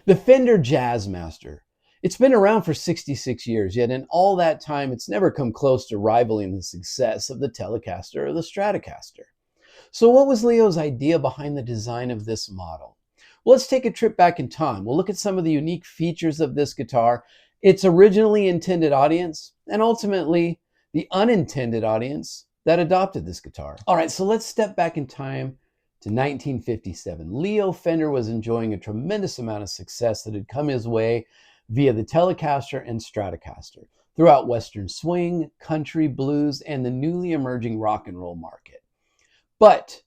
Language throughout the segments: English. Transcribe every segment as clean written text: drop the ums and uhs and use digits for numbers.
The Fender Jazzmaster. It's been around for 66 years, yet in all that time, it's never come close to rivaling the success of the Telecaster or the Stratocaster. So what was Leo's idea behind the design of this model? Well, let's take a trip back in time. We'll look at some of the unique features of this guitar, its originally intended audience, and ultimately the unintended audience that adopted this guitar. All right, so let's step back in time to 1957. Leo Fender was enjoying a tremendous amount of success that had come his way via the Telecaster and Stratocaster throughout Western swing, country, blues, and the newly emerging rock and roll market. But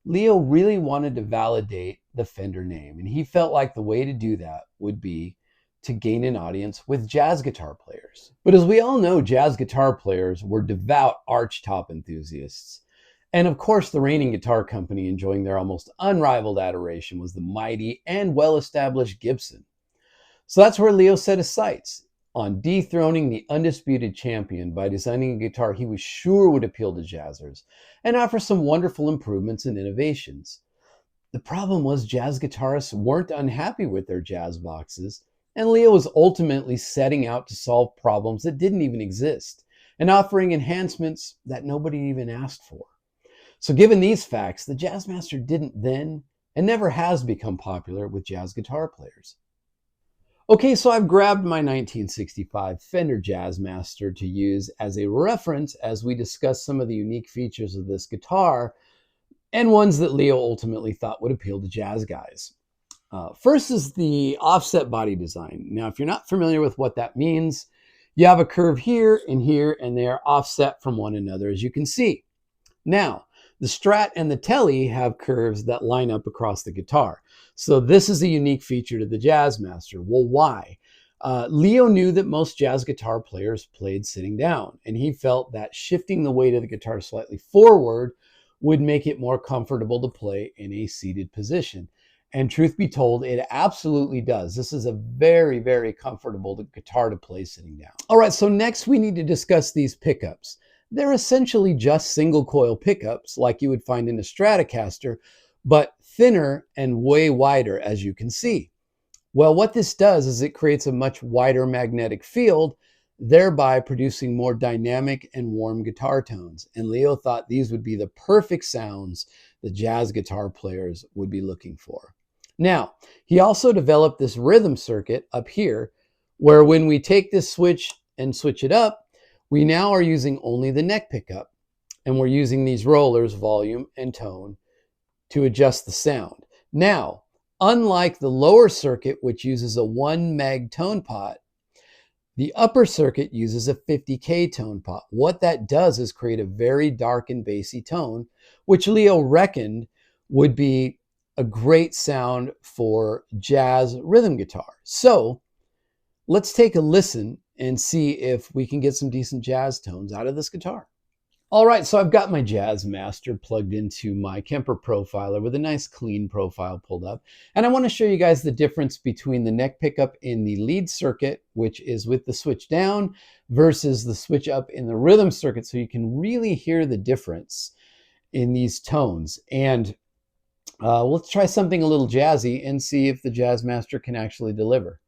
Leo really wanted to validate the Fender name, and he felt like the way to do that would be to gain an audience with jazz guitar players. But as we all know, jazz guitar players were devout archtop enthusiasts. And of course, the reigning guitar company enjoying their almost unrivaled adoration was the mighty and well-established Gibson. So that's where Leo set his sights, on dethroning the undisputed champion by designing a guitar he was sure would appeal to jazzers and offer some wonderful improvements and innovations. The problem was jazz guitarists weren't unhappy with their jazz boxes, and Leo was ultimately setting out to solve problems that didn't even exist and offering enhancements that nobody even asked for. So given these facts, the Jazzmaster didn't then and never has become popular with jazz guitar players. Okay, so I've grabbed my 1965 Fender Jazzmaster to use as a reference as we discuss some of the unique features of this guitar and ones that Leo ultimately thought would appeal to jazz guys. First is the offset body design. Now, if you're not familiar with what that means, you have a curve here, and they are offset from one another, as you can see. Now, the Strat and the Tele have curves that line up across the guitar. So this is a unique feature to the Jazzmaster. Well, why? Leo knew that most jazz guitar players played sitting down, and he felt that shifting the weight of the guitar slightly forward would make it more comfortable to play in a seated position. And truth be told, it absolutely does. This is a very, very comfortable guitar to play sitting down. All right, so next we need to discuss these pickups. They're essentially just single coil pickups like you would find in a Stratocaster, but thinner and way wider, as you can see. Well, what this does is it creates a much wider magnetic field, thereby producing more dynamic and warm guitar tones. And Leo thought these would be the perfect sounds that jazz guitar players would be looking for. Now, he also developed this rhythm circuit up here, where when we take this switch and switch it up, we now are using only the neck pickup, and we're using these rollers, volume and tone, to adjust the sound. Now, unlike the lower circuit, which uses a 1 meg tone pot, the upper circuit uses a 50K tone pot. What that does is create a very dark and bassy tone, which Leo reckoned would be a great sound for jazz rhythm guitar. So let's take a listen and see if we can get some decent jazz tones out of this guitar. All right, so I've got my Jazzmaster plugged into my Kemper profiler with a nice clean profile pulled up. And I want to show you guys the difference between the neck pickup in the lead circuit, which is with the switch down, versus the switch up in the rhythm circuit, so you can really hear the difference in these tones. And let's try something a little jazzy and see if the Jazzmaster can actually deliver.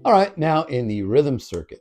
All right, now in the rhythm circuit.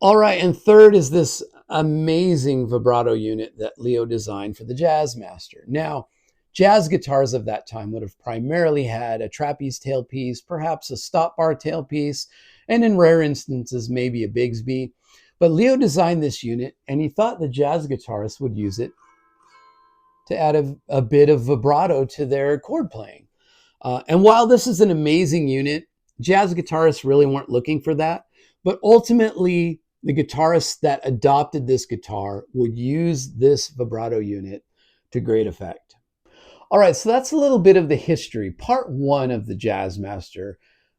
All right, and third is this amazing vibrato unit that Leo designed for the Jazzmaster. Now, jazz guitars of that time would have primarily had a trapeze tailpiece, perhaps a stop bar tailpiece, and in rare instances, maybe a Bigsby. But Leo designed this unit, and he thought the jazz guitarists would use it to add a bit of vibrato to their chord playing. And while this is an amazing unit, jazz guitarists really weren't looking for that. But ultimately, the guitarists that adopted this guitar would use this vibrato unit to great effect. All right, so that's a little bit of the history, part one of the Jazzmaster,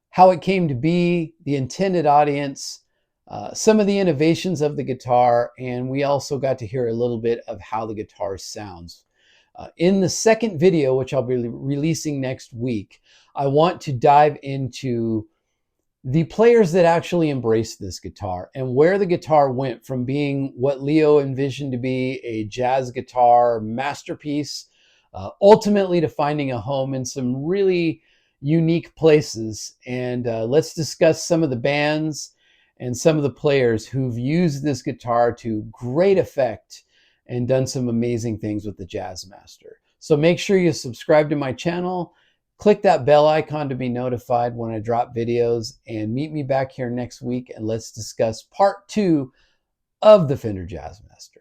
how it came to be, the intended audience, some of the innovations of the guitar, and we also got to hear a little bit of how the guitar sounds. In the second video, which I'll be releasing next week, I want to dive into the players that actually embraced this guitar and where the guitar went from being what Leo envisioned to be a jazz guitar masterpiece, ultimately to finding a home in some really unique places. And let's discuss some of the bands and some of the players who've used this guitar to great effect and done some amazing things with the Jazzmaster. So make sure you subscribe to my channel, click that bell icon to be notified when I drop videos, and meet me back here next week and let's discuss part two of the Fender Jazzmaster.